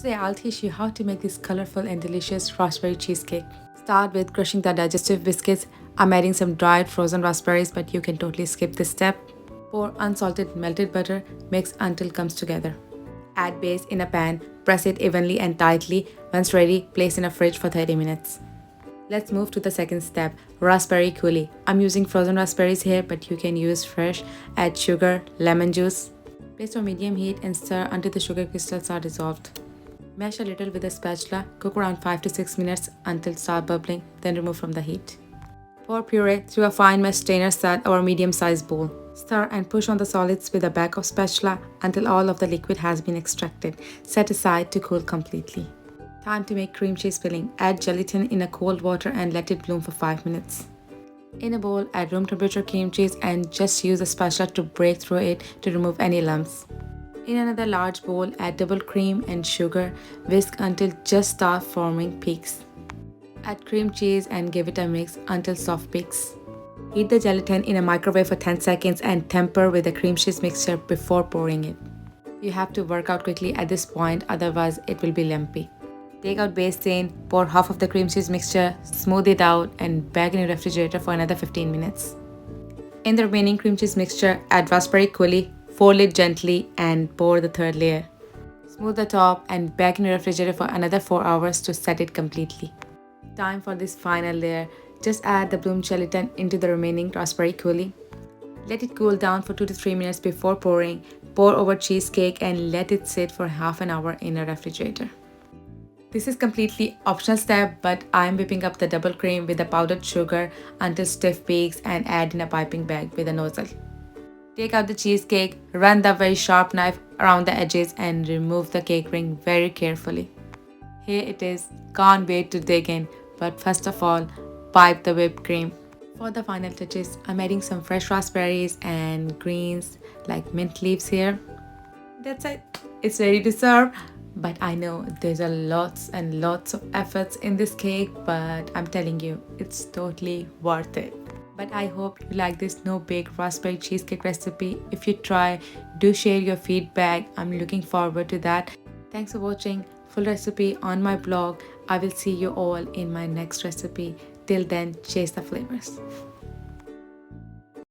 Today I'll teach you how to make this colorful and delicious raspberry cheesecake. Start with crushing the digestive biscuits. I'm adding some dried frozen raspberries, but you can totally skip this step. Pour unsalted melted butter, mix until comes together. Add base in a pan, press it evenly and tightly. Once ready, place in a fridge for 30 minutes. Let's move to the second step, Raspberry Coulis. I'm using frozen raspberries here, but you can use fresh. Add sugar, lemon juice. Place on medium heat and stir until the sugar crystals are dissolved. Mash a little with a spatula, cook around 5 to 6 minutes until start bubbling, then remove from the heat. Pour puree through a fine mesh strainer set or medium-sized bowl. Stir and push on the solids with a back of spatula until all of the liquid has been extracted. Set aside to cool completely. Time to make cream cheese filling. Add gelatin in a cold water and let it bloom for 5 minutes. In a bowl, add room temperature cream cheese and just use a spatula to break through it to remove any lumps. In another large bowl, add double cream and sugar. Whisk until just start forming peaks. Add cream cheese and give it a mix until soft peaks. Heat the gelatin in a microwave for 10 seconds and temper with the cream cheese mixture before pouring it. You have to work out quickly at this point, otherwise it will be lumpy. Take out base stain, pour half of the cream cheese mixture, smooth it out and bag in a refrigerator for another 15 minutes. In the remaining cream cheese mixture, add raspberry coulis, fold it gently and pour the third layer. Smooth the top and bag in a refrigerator for another 4 hours to set it completely. Time for this final layer. Just add the bloom gelatin into the remaining raspberry coulis. Let it cool down for 2 to 3 minutes before pouring. Pour over cheesecake and let it sit for half an hour in a refrigerator. This is completely optional step, but I'm whipping up the double cream with the powdered sugar until stiff peaks and add in a piping bag with a nozzle. Take out the cheesecake, run the very sharp knife around the edges and remove the cake ring very carefully. Here it is, can't wait to dig in, but first of all, pipe the whipped cream. For the final touches, I'm adding some fresh raspberries and greens like mint leaves here. That's it, it's ready to serve. But I know there's a lots and lots of efforts in this cake, but I'm telling you, it's totally worth it. But I hope you like this no-bake raspberry cheesecake recipe. If you try, do share your feedback. I'm looking forward to that. Thanks for watching. Full recipe on my blog. I will see you all in my next recipe. Till then, chase the flavors.